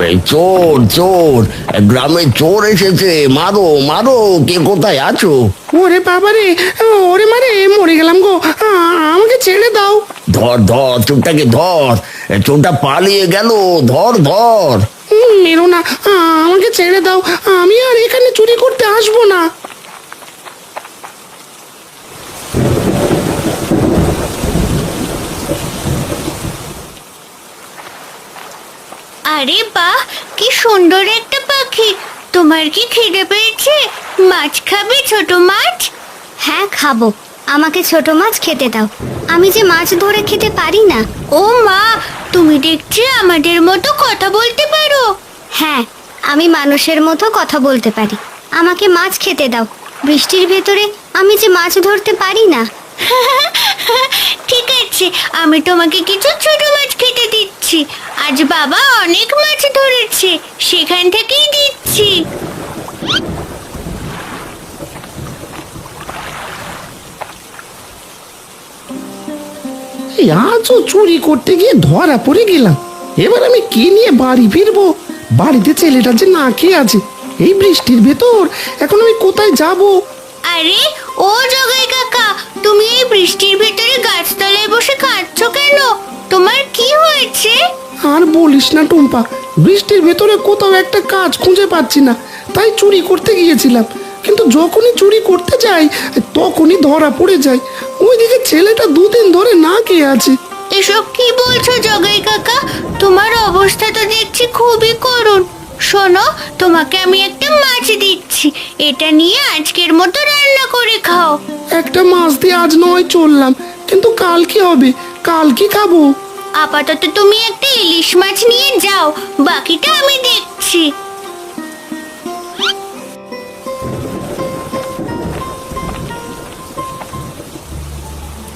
এই চোর চোর, গ্রামে চোর এসেছে, মারো মারো, কে কোথায় আছো? ওরে বাবারে, ওরে মারে, মরে গেলাম গো, আমাকে ছেড়ে দাও। ধর ধর চোরটাকে ধর, চোরটা পালিয়ে গেল, ধর ধর। মেরো না, আমাকে ছেড়ে দাও, আমি আর এখানে চুরি করতে আসবো না। আরে বাহ, কি সুন্দর একটা পাখি। তোমার কি খিদে পেয়েছে? মাছ খাবে, ছোট মাছ? হ্যাঁ খাবো, আমাকে ছোট মাছ খেতে দাও, আমি যে মাছ ধরে খেতে পারি না। ও মা, তুমি দেখছি আমাদের মতো কথা বলতে পারো। হ্যাঁ, আমি মানুষের মতো কথা বলতে পারি, আমাকে মাছ খেতে দাও, বৃষ্টির ভেতরে আমি যে মাছ ধরতে পারি না। ঠিক আছে, আমি তোমাকে কিছু ছোট মাছ খেতে দিচ্ছি। আজ বাবা অনেক মাছ ধরেছে, সেখান থেকেই দিচ্ছি। এই আজও চুরি করতে গিয়ে ধরা পড়ে গেলাম। এবার আমি কি নিয়ে বাড়ি ফিরবো? বাড়িতে ছেলেটা যে না খেয়ে আছে, এই বৃষ্টির ভেতর এখন আমি কোথায় যাব? আরে ও জগাই কাকা, তুমি এই বৃষ্টির ভেতরে গাছতলায় বসে কাঁদছো কেন? তোমার কি হয়েছে? আর বলিস না টুম্পা, বৃষ্টির ভেতরে কোথাও একটা কাজ খুঁজে পাচ্ছি না, তাই চুরি করতে গিয়েছিলাম, কিন্তু যখনই চুরি করতে যাই তখনই ধরা পড়ে যায়। ওইদিকে ছেলেটা দুদিন ধরে না খেয়ে আছে। এসব কি বলছো জগাই কাকা? তোমার অবস্থা তো দেখছি খুবই করুণ। শোনো, তোমাকে আমি একটা মাছ দিচ্ছি, এটা নিয়ে আজকের মতো রান্না করে খাও। একটা মাছ দিয়ে আজ নয় চললাম, কিন্তু কাল কি হবে? কাল কি খাবো? আপাতত তুমি একটা ইলিশ মাছ নিয়ে যাও, বাকিটা আমি দেখছি।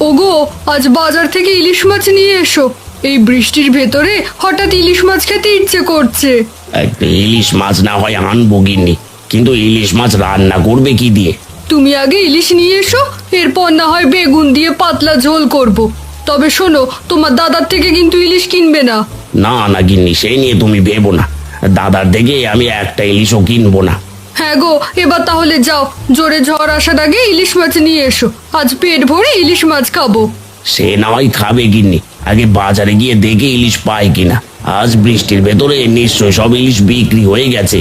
ওগো, আজ বাজার থেকে ইলিশ মাছ নিয়ে এসো। এই বৃষ্টির ভেতরে হঠাৎ ইলিশ মাছ খেতে ইচ্ছে করছে। একটা ইলিশ মাছ না হয় আনবো গিন্নি, কিন্তু ইলিশ মাছ রান্না করবে কি দিয়ে? তুমি আগে ইলিশ নিয়ে এসো, এরপর না হয় বেগুন দিয়ে পাতলা ঝোল করব। তবে শোনো, তোমার দাদার থেকে কিন্তু ইলিশ কিনবে না। না না গিন্নি, সেই নিয়ে তুমি ভেবো না, দাদার থেকে আমি একটা ইলিশও কিনবো না। হ্যাঁ গো, এবার তাহলে যাও, জোরে ঝড় আসার আগে ইলিশ মাছ নিয়ে এসো, আজ পেট ভরে ইলিশ মাছ খাবো। সে না হয় খাবে গিন্নি, আগে বাজারে গিয়ে দেখে ইলিশ পায় কিনা। আজ বৃষ্টির ভেতরে নিশ্চয় সব ইলিশ বিক্রি হয়ে গেছে।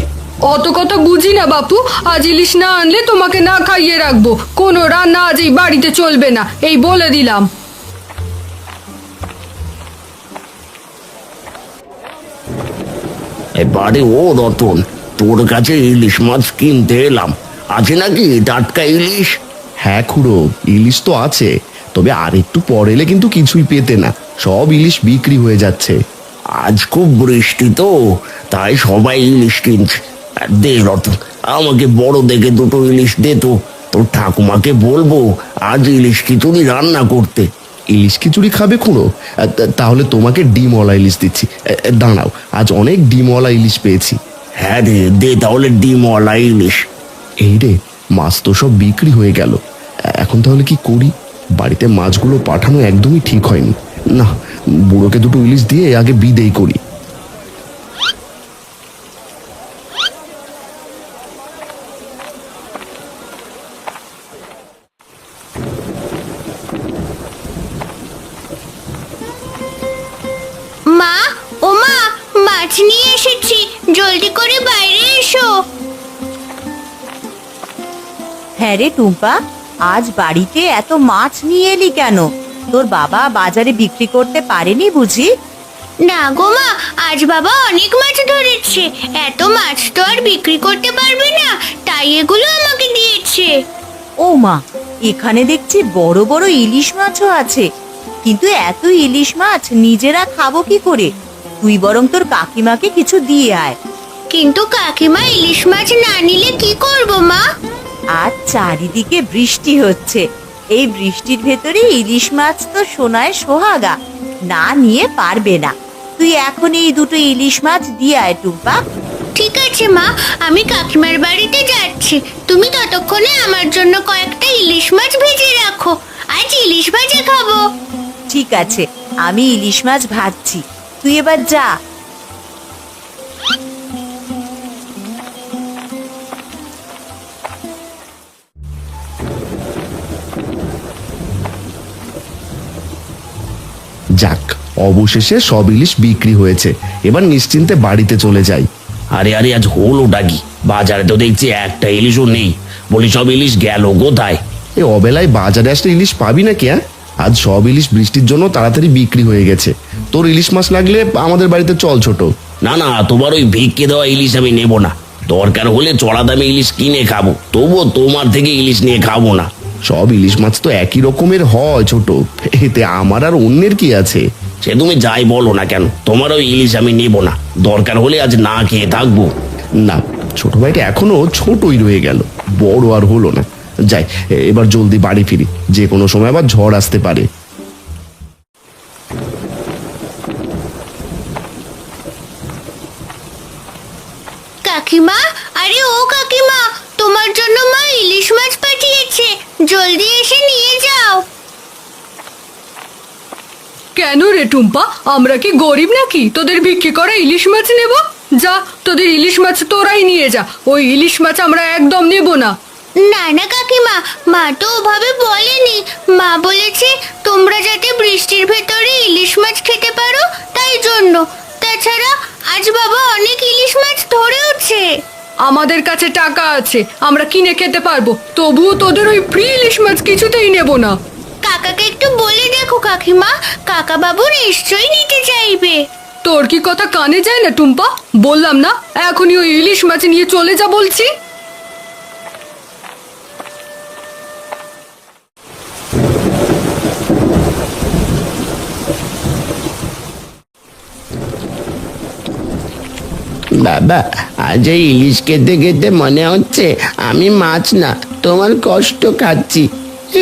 অত কথা বুঝি না বাপু, আজ ইলিশ না আনলে তোমাকে না খাইয়ে রাখবো। কোনো রান্না আজ এই বাড়িতে চলবে না, এই বলে দিলাম। এবারে ও রতন, তোর কাছে ইলিশ মাছ কিনতে এলাম, আছে নাকি টাটকা ইলিশ? হ্যাঁ খুড়ো, ইলিশ তো আছে, তবে আর একটু পর এলে কিন্তু কিছুই পেতে না, সব ইলিশ বিক্রি হয়ে যাচ্ছে। আজ খুব বৃষ্টি তো, তাই সবাই ইলিশ কিনছে। আর দে রতন, আমাকে বড় দেখে দুটো ইলিশ দে তো, তোর ঠাকুমাকে বলবো আজ ইলিশ খিচুড়ি রান্না করতে। ইলিশ খিচুড়ি খাবে খুড়ো? তাহলে তোমাকে ডিমওয়ালা ইলিশ দিচ্ছি। দাঁড়াও, আজ অনেক ডিমওয়ালা ইলিশ পেয়েছি। হ্যাঁ রে, দে তাহলে ডিমওয়ালা ইলিশ। এই রে, মাছ তো সব বিক্রি হয়ে গেল, এখন তাহলে কি করি? বাড়িতে মাছগুলো পাঠানো একদমই ঠিক হয়নি। না, বুড়োকে দুটো ইলিশ দিয়ে আগে বিদেই করি। মা, ও মা, মাছ নিয়ে এসেছি, জলদি করে বাইরে এসো। হ্যাঁ রে টুম্পা, আজ বাড়িতে এত মাছ নিয়ে এলি কেন? তোর বাবা বাজারে বিক্রি করতে পারেনি বুঝি? না গো মা, আজ বাবা অনেক মাছ ধরেছে, এত মাছ তো আর বিক্রি করতে পারবে না, তাই এগুলো আমাকে দিয়েছে। ও মা, এখানে দেখছি বড় বড় ইলিশ মাছও আছে, কিন্তু এত ইলিশ মাছ নিজেরা খাবো কি করে? তুই বরং তোর কাকিমাকে কিছু দিয়ে আয়। কিন্তু কাকিমা ইলিশ মাছ না নিলে কি করব মা? আজ চারিদিকে বৃষ্টি হচ্ছে, এই বৃষ্টির ভেতরে ইলিশ মাছ তো সোনায় সোহাগা, না নিয়ে পারবে না। তুই এখন এই দুটো ইলিশ মাছ দিয়ে আয় টুম্পা। ঠিক আছে মা, আমি কাকিমার বাড়িতে যাচ্ছি, তুমি ততক্ষণে আমার জন্য কয়েকটা ইলিশ মাছ ভেজে রাখো, আজ ইলিশ ভাজা খাবো। ঠিক আছে, আমি ইলিশ মাছ ভাজছি, তুই এবার যা। যাক, অবশেষে সব ইলিশ বিক্রি হয়েছে। এবার নিশ্চিন্তে বাড়িতে চলে যাই। আরে আরে, আজ হলোটা কি? বাজারে তো দেখছি একটা ইলিশও নেই। বলি সব ইলিশ গেল কোথায়? এই অবেলায় বাজারে আসলে ইলিশ পাবি নাকি? হ্যাঁ, আজ সব ইলিশ বৃষ্টির জন্য তাড়াতাড়ি বিক্রি হয়ে গেছে। তোর ইলিশ মাছ লাগলে আমাদের বাড়িতে চল ছোট। না না, তোমার ওই ভিক্ষে দেওয়া ইলিশ আমি নেব না। দরকার হলে চড়া দামে ইলিশ কিনে খাবো, তবুও তোমার থেকে ইলিশ নিয়ে খাবো না। সব ইলিশ মাছ তো একই রকমের হয় ছোট, এতে আমার আর অন্যের কি আছে? সে তুমি যাই বলো না কেন, তোমার ওই ইলিশ আমি নেব না। দরকার হলে আজ না খেয়ে থাকবো। না, ছোট ভাইটা এখনো ছোটই রয়ে গেল, বড় আর হলো না। যাই, এবার জলদি বাড়ি ফিরি, যে কোনো সময় আবার ঝড় আসতে পারে। কাকিমা, আরে ও কাকিমা, তোমার জন্য মা ইলিশ মাছ পাঠিয়েছে, জলদি এসে নিয়ে যাও। কেন রে টুম্পা, আমরা কি গরিব নাকি তোদের বিক্রি করা ইলিশ মাছ নেব? যা, তোদের ইলিশ মাছ তোরাই নিয়ে যা, ওই ইলিশ মাছ আমরা একদম নেব না। না না কাকিমা, মা তো ওভাবে বলেনি। মা বলেছে তোমরা যাতে বৃষ্টির ভেতরে ইলিশ মাছ খেতে পারো, তাই জন্য। তাছাড়া আজ বাবা অনেক ইলিশ মাছ ধরেওছে। আমাদের কাছে টাকা আছে, আমরা কিনে খেতে পারবো, তবুও তোদের ওই ফ্রি ইলিশ মাছ কিছুতেই নেব না। কাকাকে একটু বলে দেখো কাকিমা, কাকা বাবু নিশ্চয়ই নিতে চাইবে। তোর কি কথা কানে যায় না টুম্পা? বললাম না এখনই ওই ইলিশ মাছ নিয়ে চলে যা বলছি। বাবা, আজ এই ইলিশ খেতে খেতে মনে হচ্ছে আমি মাছ না, তোমার কষ্ট খাচ্ছি।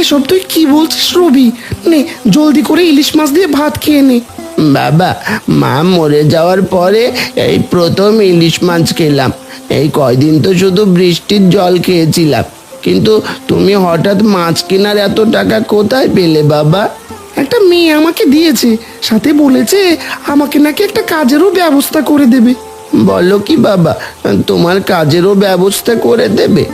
এসব তুই কি বলছিস রবি? নে, জলদি করে ইলিশ মাছ দিয়ে ভাত খেয়ে নে। বাবা, মা মরে যাওয়ার পরে এই প্রথম ইলিশ মাছ খেলাম। এই কয়দিন তো শুধু বৃষ্টির জল খেয়েছিলাম। কিন্তু তুমি হঠাৎ মাছ কেনার এত টাকা কোথায় পেলে বাবা? একটা মেয়ে আমাকে দিয়েছে, সাথে বলেছে আমাকে নাকি একটা কাজেরও ব্যবস্থা করে দেবে। বলো কি বাবা, তোমার কাজেরও ব্যবস্থা করে দেবে?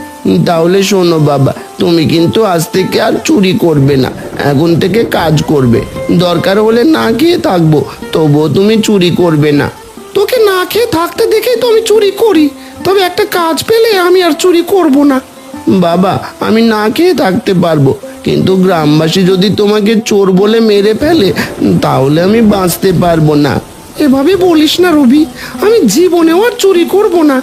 তাহলে শোনো বাবা, তুমি কিন্তু আজ থেকে আর চুরি করবে না, এখন থেকে কাজ করবে। দরকার হলে না খেয়ে থাকবো, তবুও তুমি চুরি করবে না। তোকে না খেয়ে থাকতে দেখেই তো আমি চুরি করি, তবে একটা কাজ পেলে আমি আর চুরি করব না। বাবা, আমি না খেয়ে থাকতে পারবো, কিন্তু গ্রামবাসী যদি তোমাকে চোর বলে মেরে ফেলে, তাহলে আমি বাঁচতে পারবো না। এভাবে বলিস না রবি, আমি জীবনেও আর চুরি করব না।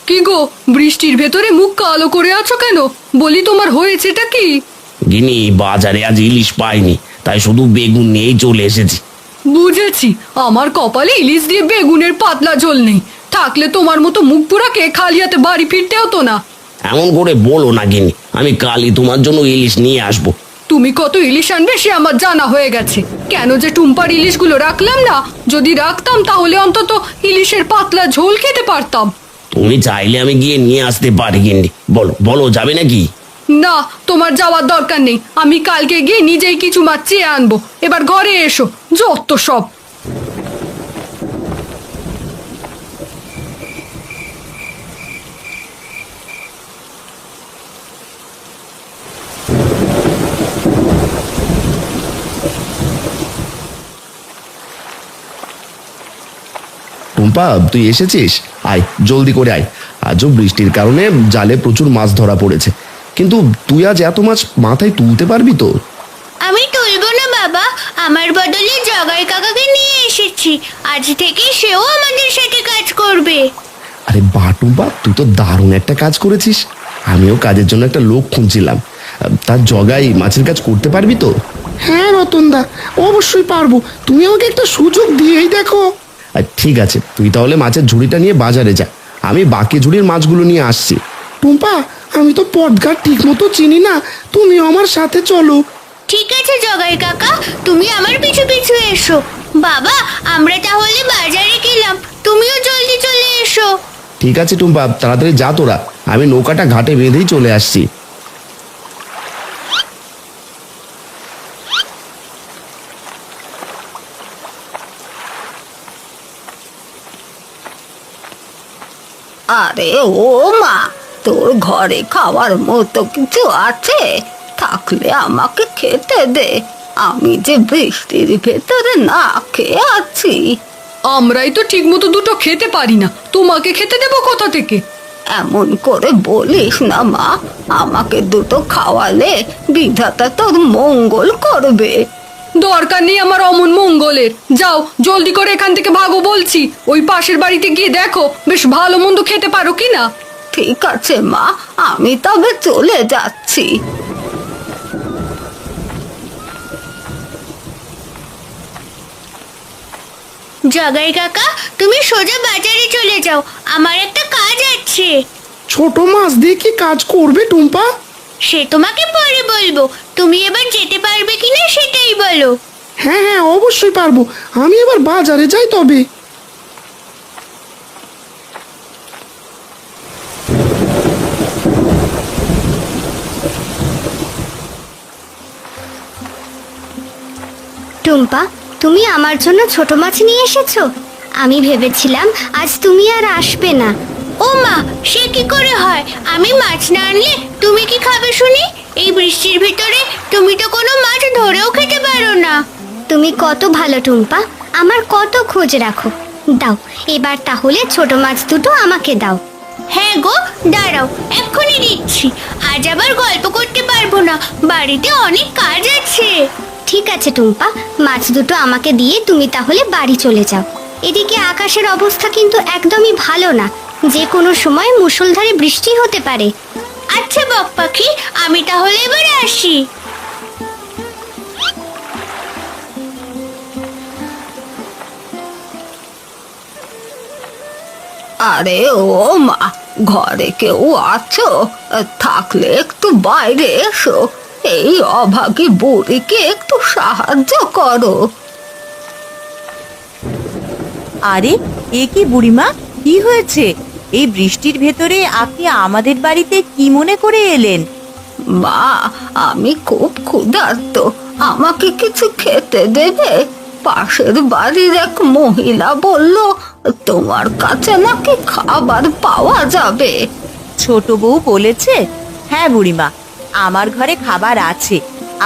কি গো, বৃষ্টির ভেতরে মুখ কালো করে আছো কেন? বলি তোমার হয়েছেটা কি? গিনি, বাজারে আজ ইলিশ পাইনি, তাই শুধু বেগুন নিয়েই চলে এসেছি। বুঝেছি, আমার কপালে ইলিশ দিয়ে বেগুনের পাতলা ঝোল নেই, থাকলে তোমার মতো মুখ পুরাকে খালি হাতে বাড়ি ফিরতে হতো না। এমন করে বলো না গিনি, আমি কালই তোমার জন্য ইলিশ নিয়ে আসবো। তুমি কত ইলিশ আনবে সে আমার জানা হয়ে গেছে। কেন যে টুম্পার ইলিশগুলো রাখলাম না? যদি রাখতাম তাহলে অন্তত ইলিশের পাতলা ঝোল খেতে পারতাম। তুমি চাইলে আমি গিয়ে নিয়ে আসতে পারি গিন্নি। বলো বলো, যাবে নাকি? না, তোমার যাওয়ার দরকার নেই, আমি কালকে গিয়ে নিজেই কিছু মাছ চেয়ে আনবো। এবার ঘরে এসো, যত সব। টুম্পা, তুই এসেছিস? আয়, জলদি করে আয়। আজও বৃষ্টির কারণে জালে প্রচুর মাছ ধরা পড়েছে, কিন্তু তুই আজ এত মাছ মাথায় তুলতে পারবি তো? আমি তুলবো না বাবা, আমার বদলে জগাই কাকাকে নিয়ে এসেছি। আজ থেকে সেও আমাদের সাথে কাজ করবে। আরে বাহ টুম্পা, তুই তো দারুণ একটা কাজ করেছিস। আমিও কাজের জন্য একটা লোক খুঁজছিলাম, তার জগাই মাছের কাজ করতে পারবি তো? হ্যাঁ রতনদা, অবশ্যই পারবো, তুমি আমাকে একটা সুযোগ দিয়েই দেখো। ঠিক আছে, তুই তাহলে মাছের ঝুড়িটা নিয়ে বাজারে যা, আমি বাকি ঝুড়ির মাছগুলো নিয়ে আসছি। টুম্পা, আমি তো পথঘাট ঠিক মতো চিনি না, তুমি আমার সাথে চলো। ঠিক আছে জগাই কাকা, তুমি আমার পিছু পিছু এসো। বাবা, আমরা তাহলে বাজারে গেলাম, তুমিও জলদি চলে এসো। ঠিক আছে টুম্পা, তাড়াতাড়ি যা তোরা, আমি নৌকাটা ঘাটে বেঁধেই চলে আসছি। আরে ও মা, তোর ঘরে খাওয়ার মতো কিছু আছে? থাকলে আমাকে খেতে দে, আমি যে বৃষ্টির ভেতরে না খেয়ে আছি। আমরাই তো ঠিক মতো দুটো খেতে পারি না, তোমাকে খেতে দেবো কোথা থেকে? এমন করে বলিস না মা, আমাকে দুটো খাওয়ালে বিধাতা তোর মঙ্গল করবে। দরকার নেই আমার অমন মঙ্গলের, যাও জলদি করে এখান থেকে ভাগো বলছি। ওই পাশের বাড়িতে গিয়ে দেখো বেশ ভালো মন্দ খেতে পারো কিনা। ঠিক আছে মা, আমি তবে চলে যাচ্ছি। জগাই কাকা, তুমি সোজা বাজারে চলে যাও, আমার একটা কাজ আছে। ছোট মাছ দিয়ে কি কাজ করবে টুম্পা? সে তোমাকে পরে বলবো, তুমি এবার যেতে পারবে কিনা সেটাই বলো। হ্যাঁ হ্যাঁ, অবশ্যই পারবো। আমি এবার বাজারে যাই তবে। টুম্পা, তুমি আমার জন্য ছোট মাছ নিয়ে এসেছো? আমি ভেবেছিলাম আজ তুমি আর আসবে না। ও মা, সে কি করে হয়? আমি মাছ না আনলে তুমি কি খাবে শুনি? এই বৃষ্টির ভিতরে তুমি তো কোনো মাছ ধরেও খেতে পারো না। তুমি কত ভালো টুম্পা, আমার কত খোঁজ রাখো। দাও, এবার তাহলে ছোট মাছ দুটো আমাকে দাও। হ্যাঁ গো, দাঁড়াও, এক্ষুনি দিচ্ছি। আজ আবার গল্প করতে পারবো না, বাড়িতে অনেক কাজ আছে। ঠিক আছে টুম্পা, মাছ দুটো আমাকে দিয়ে তুমি তাহলে বাড়ি চলে যাও। এদিকে আকাশের অবস্থা কিন্তু একদমই ভালো না, যে কোনো সময় মুষলধারে বৃষ্টি হতে পারে। আচ্ছা বক পাখি, আমি তাহলে এবার আসি। আরে ও মা, ঘরে কেউ আছো? থাকলে একটু বাইরে এসো, এই অভাগী বুড়িকে একটু সাহায্য করো। আরে এ কি বুড়িমা, কি হয়েছে? এই বৃষ্টির ভেতরে আপনি আমাদের বাড়িতে কি মনে করে এলেন? মা, আমি খুব ক্ষুধার্ত, আমাকে কিছু খেতে দেবে? পাশের বাড়ির এক মহিলা বলল তোমার কাছে নাকি খাবার পাওয়া যাবে। ছোট বউ বলেছে? হ্যাঁ বুড়িমা, আমার ঘরে খাবার আছে,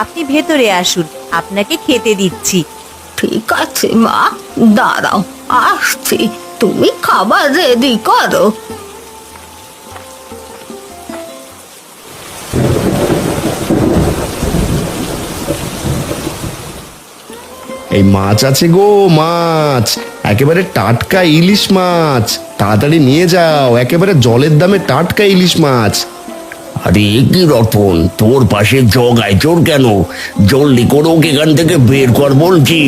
আপনি ভেতরে আসুন, আপনাকে খেতে দিচ্ছি। ঠিক আছে মা, দাঁড়াও আসছি, তুমি খাবার রেডি করো। এই মাছ আছে গো, মাছ একেবারে টাটকা ইলিশ মাছ, তাড়াতাড়ি নিয়ে যাও, একেবারে জলের দামে টাটকা ইলিশ মাছ। আরে এ কি রতন, তোর পাশে জগায় চোর কেন? জলদি করে ওকে এখান থেকে বের কর বলছি।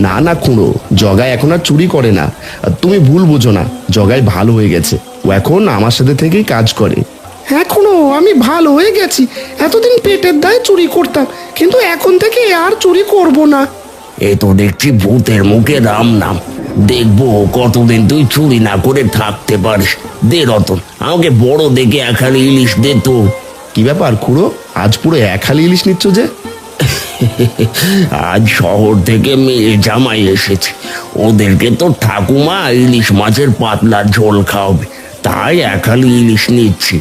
না না খুঁড়ো, জগাই এখন আর চুরি করে না। আর তুমি ভুল বুঝো না, জগাই ভালো হয়ে গেছে, ও এখন আমার সাথে থেকেই কাজ করে। এখনো আমি ভালো হয়ে গেছি। এতদিন পেটের দায়ে চুরি করতাম, কিন্তু এখন থেকে আর চুরি করব না। এ তো দেখছি ভূতের মুখে রাম নাম। দেখবো কতদিন তুই চুরি না করে থাকতে পারিস। দে রতন, আমাকে বড় দেখে এখানে ইলিশ দে তো। কি ব্যাপার খুড়ো, আজ পুরো এক হালি ইলিশ নিচ্ছ যে? আজ শহর থেকে মেয়ে জামাই এসেছে, ওদেরকে তো ঠাকুমা ইলিশ মাছের পাতলা ঝোল খাওয়াবে, তাই একালি ইলিশ নিচ্ছি।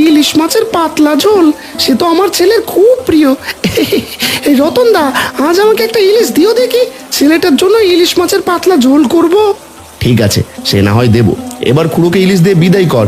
ইলিশ মাছের পাতলা ঝোল, সে তো আমার ছেলের খুব প্রিয়। এই রতন দা, আজ আমাকে একটা ইলিশ দিও দেখি, ছেলেটার জন্য ইলিশ মাছের পাতলা ঝোল করব। ঠিক আছে, সে না হয় দেবো। এবার খুড়োকে ইলিশ দিয়ে বিদায় কর।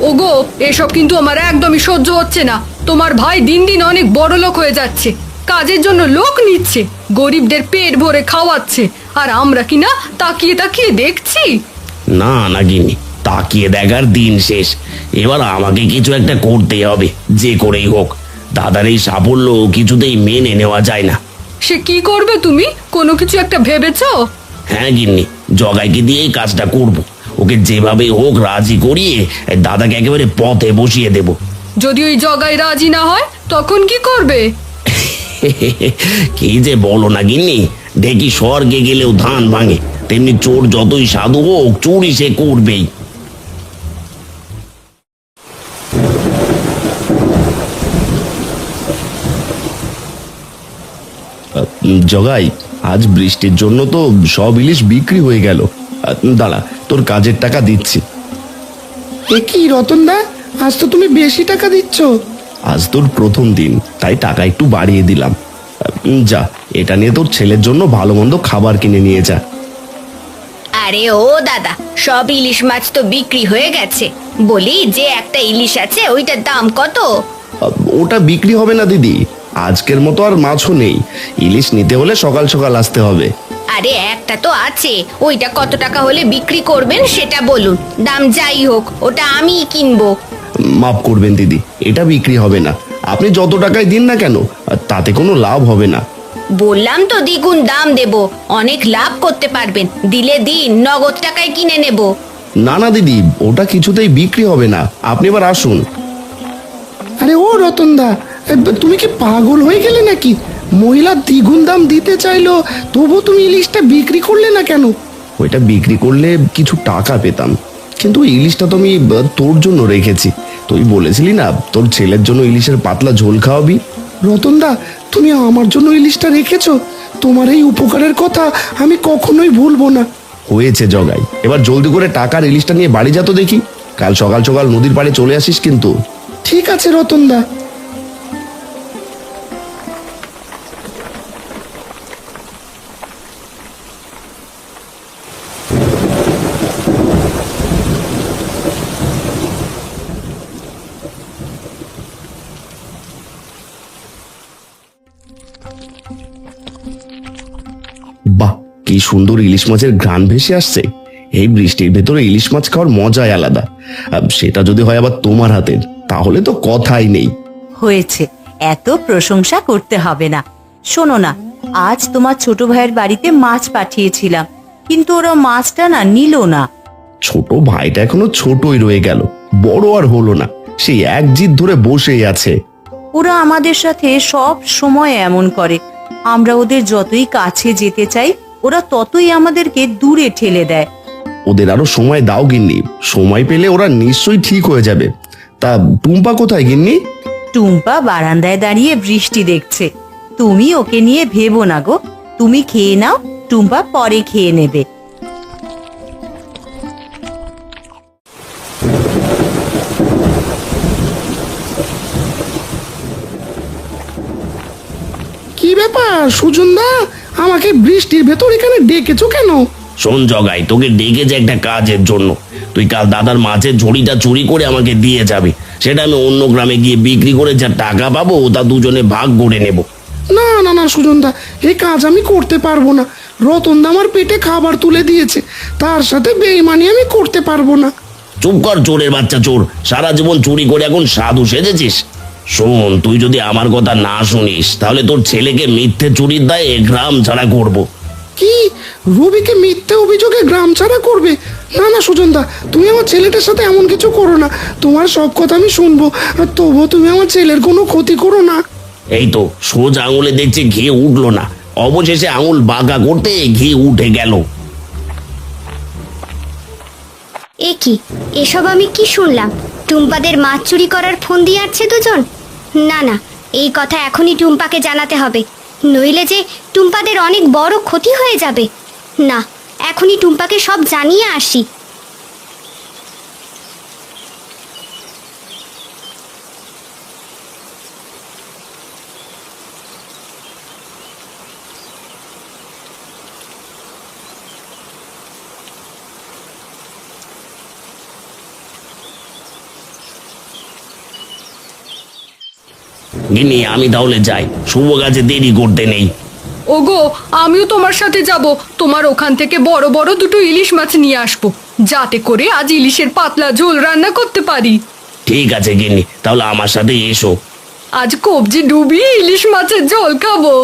ওগো, এসব কিন্তু আমার একদমই সহ্য হচ্ছে না। তোমার ভাই দিন দিন অনেক বড় লোক হয়ে যাচ্ছে, কাজের জন্য লোক নিচ্ছে, গরিবদের পেট ভরে খাওয়াচ্ছে, আর আমরা কিনা তাকিয়ে তাকিয়ে দেখছি। না না গিন্নি, তাকিয়ে দেখার দিন শেষ, এবার আমাকে কিছু একটা করতেই হবে, যে করেই হোক। দাদার এই সাফল্য কিছুতেই মেনে নেওয়া যায় না। সে কি করবে তুমি, কোনো কিছু একটা ভেবেছো? হ্যাঁ গিন্নি, জগাইকে দিয়ে এই কাজটা করব, ওকে যেভাবে হোক রাজি করিয়ে দাদাকে একেবারে পথে বসিয়ে দেব। যদি ওই জগাই রাজি না হয় তখন কি করবে? কি যে বলো না গিন্নি, দেখি স্বর্গে গেলেও ধান ভাঙে, তেমনি চোর যতই সাধু হোক চুরি সে করবেই। জগাই, আজ বৃষ্টির জন্য তো সব ইলিশ বিক্রি হয়ে গেল। দাঁড়া, তোর কাজের টাকা দিচ্ছি। এ কি রতনদা, আজ তো তুমি বেশি টাকা দিচ্ছ। আজ তোর প্রথম দিন, তাই টাকা একটু বাড়িয়ে দিলাম। যা, এটা নিয়ে তোর ছেলের জন্য ভালো মন্দ খাবার কিনে নিয়ে যা। আরে ও দাদা, সব ইলিশ মাছ তো বিক্রি হয়ে গেছে। বলি, যে একটা ইলিশ আছে ওইটার দাম কত? ওটা বিক্রি হবে না দিদি, আজকের মতো আর মাছও নেই। ইলিশ নিতে হলে সকাল সকাল আসতে হবে। আরে একটা তো আছে, ওইটা কত টাকা হলে বিক্রি করবেন সেটা বলুন। দাম যাই হোক, ওটা আমিই কিনবো। মাফ করবেন দিদি, এটা বিক্রি হবে না। আপনি যত টাকায় দিন না কেন, তাতে কোনো লাভ হবে না। বললাম তো দ্বিগুণ দাম দেব, অনেক লাভ করতে পারবেন। দিলে দিন, নগদ টাকায় কিনে নেব। না না দিদি, ওটা কিছুতেই বিক্রি হবে না। আপনি এবার আসুন। আরে ও রতনদা, তুমি কি পাগল হয়ে গেলে নাকি? মহিলা দ্বিগুণ দাম দিতে চাইলো, তবু তুমি ইলিশটা বিক্রি করলে না কেন? ওইটা বিক্রি করলে কিছু টাকা পেতাম, কিন্তু ইলিশটা তো আমি তোর জন্য রেখেছি। তুই বলেছিলি না তোর ছেলের জন্য ইলিশের পাতলা ঝোল খাওয়াবি। রতনদা, তুমি আমার জন্য ইলিশটা রেখেছো, তোমার এই উপকারের কথা আমি কখনোই ভুলবো না। হয়েছে জগাই, এবার জলদি করে টাকার ইলিশটা নিয়ে বাড়ি যা তো দেখি। কাল সকাল সকাল নদীর পাড়ে চলে আসিস কিন্তু। ঠিক আছে রতনদা। বাহ, কি সুন্দর ইলিশ মাছের ঘ্রাণ ভেসে আসছে। এই বৃষ্টির ভেতরে ইলিশ মাছ খাওয়ার মজাই আলাদা। সেটা যদি হয় আবার তোমার হাতের, তাহলে তো কথাই নেই। হয়েছে, এত প্রশংসা করতে হবে না। শোনো না, আজ তোমার ছোট ভাইয়ের বাড়িতে মাছ পাঠিয়েছিলাম, কিন্তু ওরা মাছটা না নিল না। ছোট ভাইটা এখনো ছোটই রয়ে গেল, বড় আর হলো না। সেই এক জিদ ধরে বসেই আছে। ওরা আমাদের সাথে সব সময় এমন করে। আমরা ওদের যতই কাছে যেতে চাই, ওরা ততই আমাদেরকে দূরে ঠেলে দেয়। ওদের আরো সময় দাও গিন্নি, সময় পেলে ওরা নিশ্চয়ই ঠিক হয়ে যাবে। তা টুম্পা কোথায় গিন্নি? টুম্পা বারান্দায় দাঁড়িয়ে বৃষ্টি দেখছে। তুমি ওকে নিয়ে ভেবো না গো, তুমি খেয়ে নাও, টুম্পা পরে খেয়ে নেবে। কি ব্যাপার সুজনদা, আমাকে বৃষ্টির ভেতর এখানে ডেকেছো কেন? শোন জগাই, তোকে ডেকেছে একটা কাজের জন্য। তুই কাল দাদার মাছের ঝুড়িটা চুরি করে আমাকে দিয়ে যাবি। সেটা আমি অন্য গ্রামে গিয়ে বিক্রি করে যা টাকা পাবো তা দুজনে ভাগ করে নেব। না না না সুজনদা, এই কাজ আমি করতে পারবো না। রতনদা আমার পেটে খাবার তুলে দিয়েছে, তার সাথে বেইমানি আমি করতে পারবো না। চুপ কর চোরের বাচ্চা চোর, সারা জীবন চুরি করে এখন সাধু সেজেছিস। শোন, তুই যদি আমার কথা না শুনিস তাহলে তোর ছেলেকে মিথ্যে চুরির দায়ে গ্রাম ছাড়া করব। কি, রবিকে মিথ্যে অভিযোগে গ্রাম ছাড়া করবে? না না সুজনদা, তুমি আমার ছেলেটার সাথে এমন কিছু করো না। তোমার সব কথা আমি শুনবো, আর তবুও তুমি আমার ছেলের কোনো ক্ষতি করো না। এই তো সোজা আঙুলে দেখছি ঘি উঠলো না, অবশেষে আঙুল বাঁকা করতে ঘি উঠে গেল। এ কি, এসব আমি কি শুনলাম? টুম্পাদের মাছ চুরি করার ফোন দিয়ে আসছে দুজন। না না, এই কথা এখনই টুম্পাকে জানাতে হবে, নইলে যে টুম্পাদের অনেক বড় ক্ষতি হয়ে যাবে। না, এখনই টুম্পাকে সব জানিয়ে আসি। গিনি, আমি তাহলে যাই, শুভ কাজে দেরি করতে নেই। ওগো, আমিও তোমার সাথে যাব। তোমার ওখান থেকে বড় বড় দুটো ইলিশ মাছ নিয়ে আসবো, যাতে করে আজ ইলিশের পাতলা ঝোল রান্না করতে পারি। ঠিক আছে গিন্নি, তাহলে আমার সাথে এসো। আজ কবজি ডুবিয়ে ইলিশ মাছের ঝোল খাবো।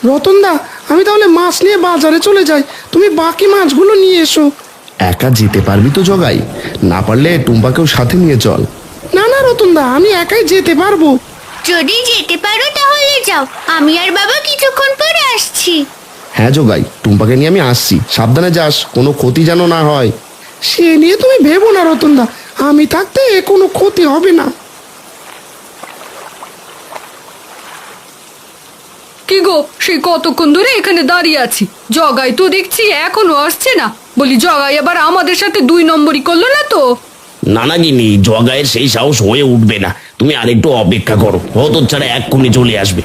রতনদা, আমি তাহলে মাছ নিয়ে বাজারে চলে যাই, তুমি বাকি মাছগুলো নিয়ে এসো। একা যেতে পারবি তো জগাই? না পারলে টুম্পাকেও সাথে নিয়ে চল। না না রতনদা, আমি একাই যেতে পারবো। যদি যেতে পারো তাহলে যাও, আমি আর বাবা কিছুক্ষণ পরে আসছি। হ্যাঁ জগাই, টুম্পাকে নিয়ে আমি আসছি, সাবধানে যাস, কোনো ক্ষতি যেন না হয়। সে নিয়ে তুমি ভেবো না রতনদা, আমি থাকতে কোনো ক্ষতি হবে না। কি গো, সেই কতক্ষণ ধরে এখানে দাঁড়িয়ে আছি, জগাই তো দেখছি এখনো আসছে না। বলি জগাই আবার আমাদের সাথে 2 নম্বরই করলো না তো? না গিনি, জগায়ের সেই সাহস হয়ে উঠবে না। তুমি আরেকটু অপেক্ষা করো, হতচ্ছাড়া এক্ষুনি চলে আসবে।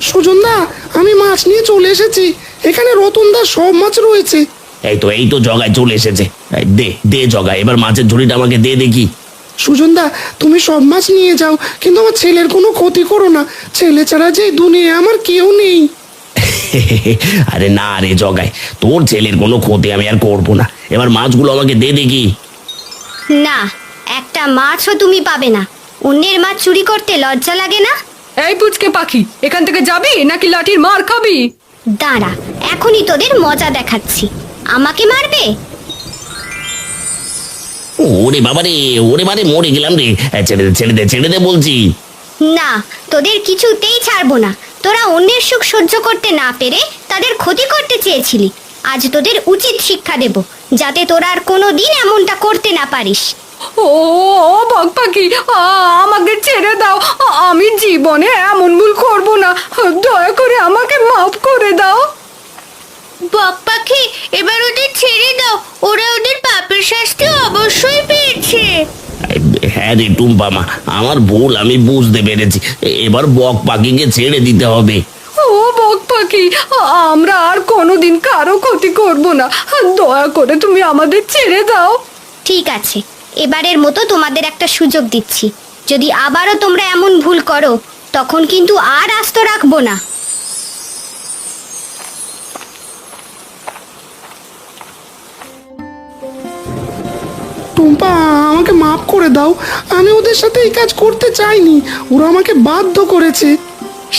সুজনদা, আমি মাছ নিয়ে চলে এসেছি, এখানে রতনদার সব মাছ রয়েছে। এই তো জগায় চলে এসেছে। এই দে দে জগায়, এবার মাছের ঝুড়িটা আমাকে দে দেখি। সুজনদা, তুমি সব মাছ নিয়ে যাও, কিন্তু আমার ছেলের কোনো ক্ষতি করো না। ছেলে ছাড়া যে দুনিয়া আমার কেউ নেই। আরে না রে জগায়, তোর ছেলের কোনো ক্ষতি আমি আর করবো না। এবার মাছগুলো আমাকে দে দেখি। না, একটা মাছও তুমি পাবে না। অন্যের মাছ চুরি করতে লজ্জা লাগে না? এই পুচকে পাখি, এখান থেকে যাবি নাকি লাঠির মার খাবি? দাঁড়া, এখনই তোদের মজা দেখাচ্ছি। আমাকে মারবে? ওরে বাবারে মরে গেলাম রে। ছেড়ে দে বলছি। না, তোদের কিছুতেই ছাড়বো না। তোরা অন্যের সুখ সহ্য করতে না পেরে তাদের ক্ষতি করতে চেয়েছিলি। আজ তোদের উচিত শিক্ষা দেব, যাতে তোরা আর কোনোদিন এমনটা করতে না পারিস। ও বক পাখি, আমাকে ছেড়ে দাও, আমি জীবনে এমন ভুল করব না, দয়া করে আমাকে মাফ করে দাও। বক পাখি, এবার ওদের ছেড়ে দাও, ওরা ওদের পাপের শাস্তি অবশ্যই পেয়েছে। হ্যাঁ রে টুম্পা মা, আমার ভুল আমি বুঝতে পেরেছি। এবার বক পাখিকে ছেড়ে দিতে হবে। ও বক পাখি, আমরা আর কোনোদিন কারো ক্ষতি করব না, দয়া করে তুমি আমাদের ছেড়ে দাও। ঠিক আছে, এবারের মতো তোমাদের একটা সুযোগ দিচ্ছি। যদি আবারও তোমরা এমন ভুল করো, তখন কিন্তু আর আস্ত রাখবো না। টুম্পা, আমাকে মাফ করে দাও, আমি ওদের সাথে এই কাজ করতে চাইনি, ওরা আমাকে বাধ্য করেছে।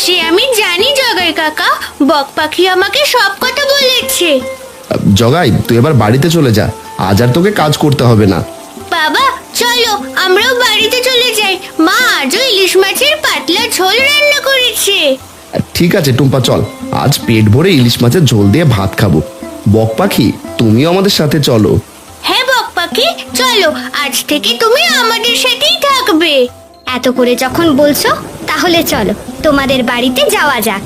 সে আমি জানি জগাই কাকা, বক পাখি আমাকে সব কথা বলেছে। জগাই, তুই এবার বাড়িতে চলে যা, আজ আর তোকে কাজ করতে হবে না। বাবা চলো, আমরাও বাড়িতে চলে যাই। মা আজও ইলিশ মাছের পাতলা ঝোল রান্না করেছে। ঠিক আছে টুম্পা, চল, আজ পেট ভরে ইলিশ মাছের ঝোল দিয়ে ভাত খাবো। বক পাখি, তুমিও আমাদের সাথে চলো। হ্যাঁ বক পাখি, চলো, আজ থেকে তুমি আমাদের সাথেই থাকবে। এত করে যখন বলছো, তাহলে চলো তোমাদের বাড়িতে যাওয়া যাক।